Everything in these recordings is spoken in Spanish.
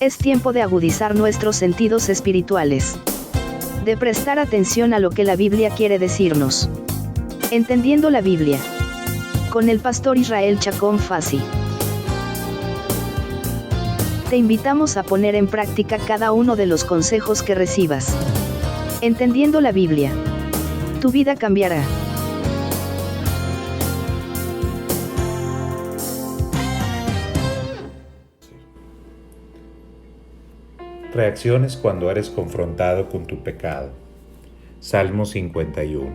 Es tiempo de agudizar nuestros sentidos espirituales. De prestar atención a lo que la Biblia quiere decirnos. Entendiendo la Biblia. Con el pastor Israel Chacón Fassi. Te invitamos a poner en práctica cada uno de los consejos que recibas. Entendiendo la Biblia. Tu vida cambiará. Reacciones cuando eres confrontado con tu pecado. Salmo 51.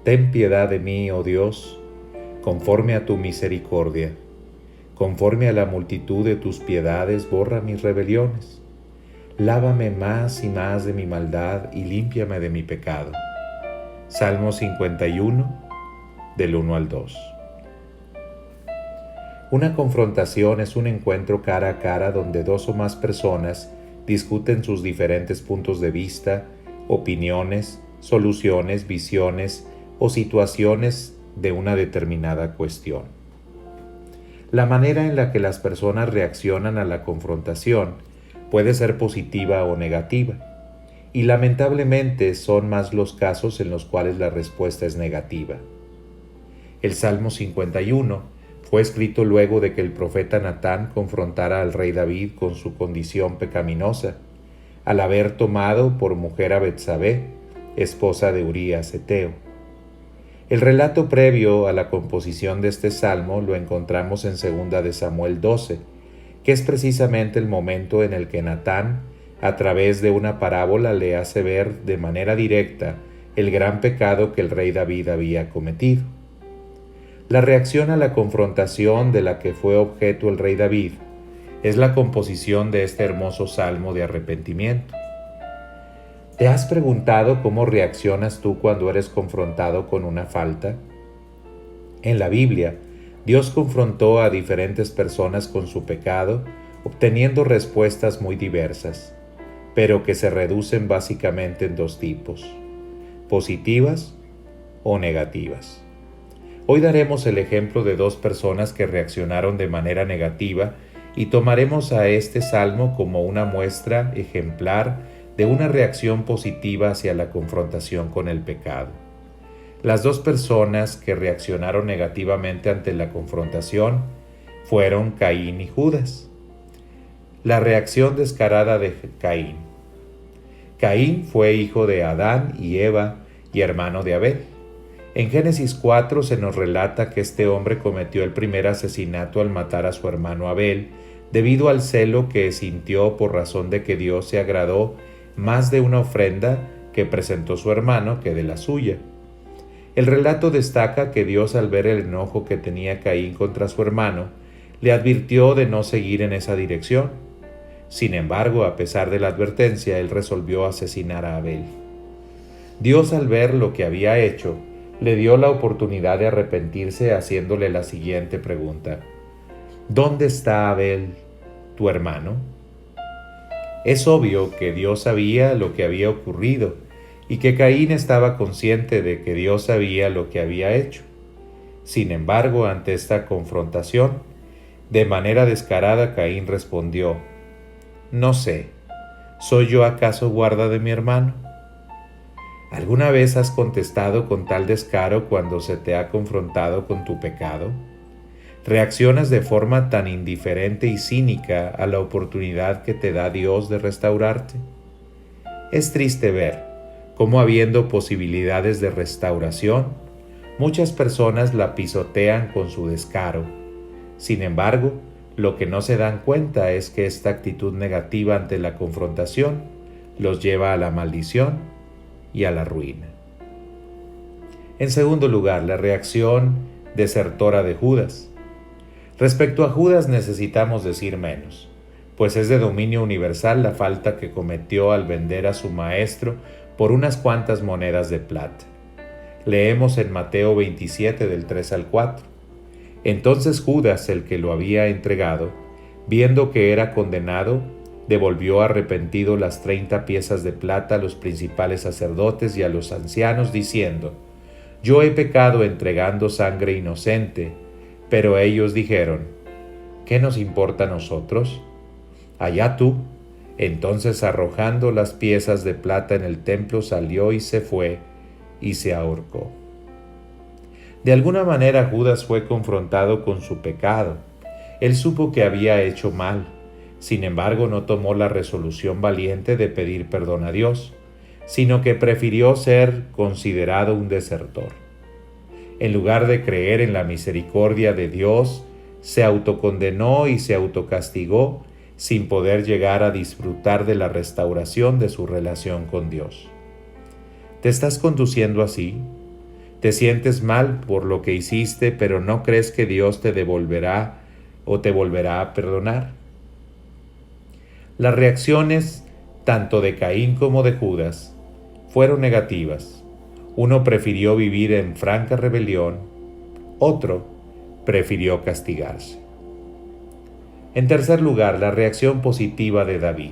Ten piedad de mí, oh Dios, conforme a tu misericordia. Conforme a la multitud de tus piedades, borra mis rebeliones. Lávame más y más de mi maldad y límpiame de mi pecado. Salmo 51, del 1 al 2. Una confrontación es un encuentro cara a cara donde dos o más personas discuten sus diferentes puntos de vista, opiniones, soluciones, visiones o situaciones de una determinada cuestión. La manera en la que las personas reaccionan a la confrontación puede ser positiva o negativa, y lamentablemente son más los casos en los cuales la respuesta es negativa. El Salmo 51 fue escrito luego de que el profeta Natán confrontara al rey David con su condición pecaminosa, al haber tomado por mujer a Betsabé, esposa de Urías Heteo. El relato previo a la composición de este salmo lo encontramos en 2 de Samuel 12, que es precisamente el momento en el que Natán, a través de una parábola, le hace ver de manera directa el gran pecado que el rey David había cometido. La reacción a la confrontación de la que fue objeto el rey David es la composición de este hermoso salmo de arrepentimiento. ¿Te has preguntado cómo reaccionas tú cuando eres confrontado con una falta? En la Biblia, Dios confrontó a diferentes personas con su pecado, obteniendo respuestas muy diversas, pero que se reducen básicamente en dos tipos: positivas o negativas. Hoy daremos el ejemplo de dos personas que reaccionaron de manera negativa y tomaremos a este salmo como una muestra ejemplar de una reacción positiva hacia la confrontación con el pecado. Las dos personas que reaccionaron negativamente ante la confrontación fueron Caín y Judas. La reacción descarada de Caín. Caín fue hijo de Adán y Eva y hermano de Abel. En Génesis 4 se nos relata que este hombre cometió el primer asesinato al matar a su hermano Abel, debido al celo que sintió por razón de que Dios se agradó más de una ofrenda que presentó su hermano que de la suya. El relato destaca que Dios, al ver el enojo que tenía Caín contra su hermano, le advirtió de no seguir en esa dirección. Sin embargo, a pesar de la advertencia, él resolvió asesinar a Abel. Dios, al ver lo que había hecho, le dio la oportunidad de arrepentirse haciéndole la siguiente pregunta: ¿dónde está Abel, tu hermano? Es obvio que Dios sabía lo que había ocurrido y que Caín estaba consciente de que Dios sabía lo que había hecho. Sin embargo, ante esta confrontación, de manera descarada, Caín respondió: no sé, ¿soy yo acaso guarda de mi hermano? ¿Alguna vez has contestado con tal descaro cuando se te ha confrontado con tu pecado? ¿Reaccionas de forma tan indiferente y cínica a la oportunidad que te da Dios de restaurarte? Es triste ver cómo, habiendo posibilidades de restauración, muchas personas la pisotean con su descaro. Sin embargo, lo que no se dan cuenta es que esta actitud negativa ante la confrontación los lleva a la maldición y a la ruina. En segundo lugar, la reacción desertora de Judas. Respecto a Judas necesitamos decir menos, pues es de dominio universal la falta que cometió al vender a su maestro por unas cuantas monedas de plata. Leemos en Mateo 27 del 3 al 4. Entonces Judas, el que lo había entregado, viendo que era condenado, devolvió arrepentido las 30 piezas de plata a los principales sacerdotes y a los ancianos, diciendo: yo he pecado entregando sangre inocente. Pero ellos dijeron: ¿qué nos importa a nosotros? Allá tú. Entonces, arrojando las piezas de plata en el templo, salió y se fue, y se ahorcó. De alguna manera Judas fue confrontado con su pecado. Él supo que había hecho mal. Sin embargo, no tomó la resolución valiente de pedir perdón a Dios, sino que prefirió ser considerado un desertor. En lugar de creer en la misericordia de Dios, se autocondenó y se autocastigó sin poder llegar a disfrutar de la restauración de su relación con Dios. ¿Te estás conduciendo así? ¿Te sientes mal por lo que hiciste, pero no crees que Dios te devolverá o te volverá a perdonar? Las reacciones, tanto de Caín como de Judas, fueron negativas. Uno prefirió vivir en franca rebelión, otro prefirió castigarse. En tercer lugar, la reacción positiva de David.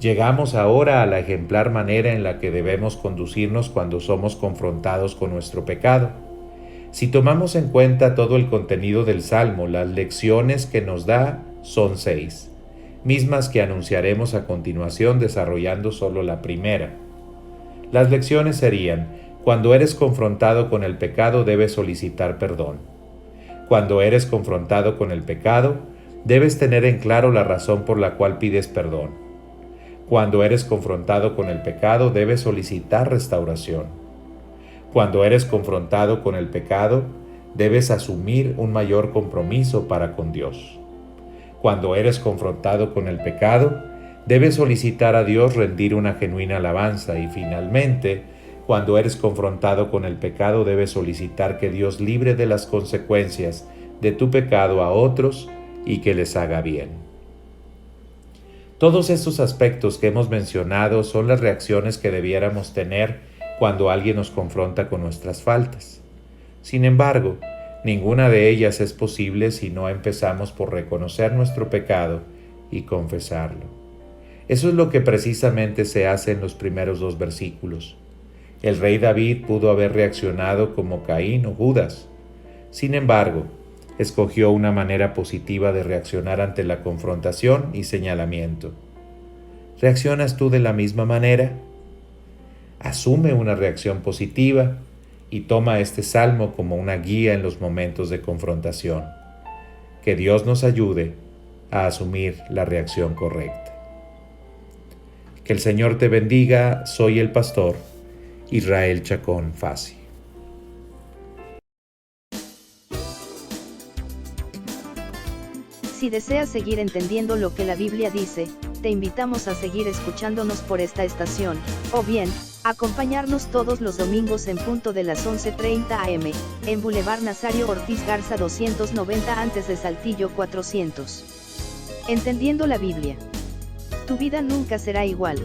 Llegamos ahora a la ejemplar manera en la que debemos conducirnos cuando somos confrontados con nuestro pecado. Si tomamos en cuenta todo el contenido del Salmo, las lecciones que nos da son 6, mismas que anunciaremos a continuación desarrollando solo la primera. Las lecciones serían: cuando eres confrontado con el pecado, debes solicitar perdón. Cuando eres confrontado con el pecado, debes tener en claro la razón por la cual pides perdón. Cuando eres confrontado con el pecado, debes solicitar restauración. Cuando eres confrontado con el pecado, debes asumir un mayor compromiso para con Dios. Cuando eres confrontado con el pecado, debes solicitar a Dios rendir una genuina alabanza. Y finalmente, cuando eres confrontado con el pecado, debes solicitar que Dios libre de las consecuencias de tu pecado a otros y que les haga bien. Todos estos aspectos que hemos mencionado son las reacciones que debiéramos tener cuando alguien nos confronta con nuestras faltas. Sin embargo, ninguna de ellas es posible si no empezamos por reconocer nuestro pecado y confesarlo. Eso es lo que precisamente se hace en los primeros 2 versículos. El rey David pudo haber reaccionado como Caín o Judas. Sin embargo, escogió una manera positiva de reaccionar ante la confrontación y señalamiento. ¿Reaccionas tú de la misma manera? Asume una reacción positiva y toma este salmo como una guía en los momentos de confrontación. Que Dios nos ayude a asumir la reacción correcta. Que el Señor te bendiga. Soy el pastor Israel Chacón Fassi. Si deseas seguir entendiendo lo que la Biblia dice, te invitamos a seguir escuchándonos por esta estación, o bien, acompañarnos todos los domingos en punto de las 11:30 am, en Boulevard Nazario Ortiz Garza 290 antes de Saltillo 400. Entendiendo la Biblia. Tu vida nunca será igual.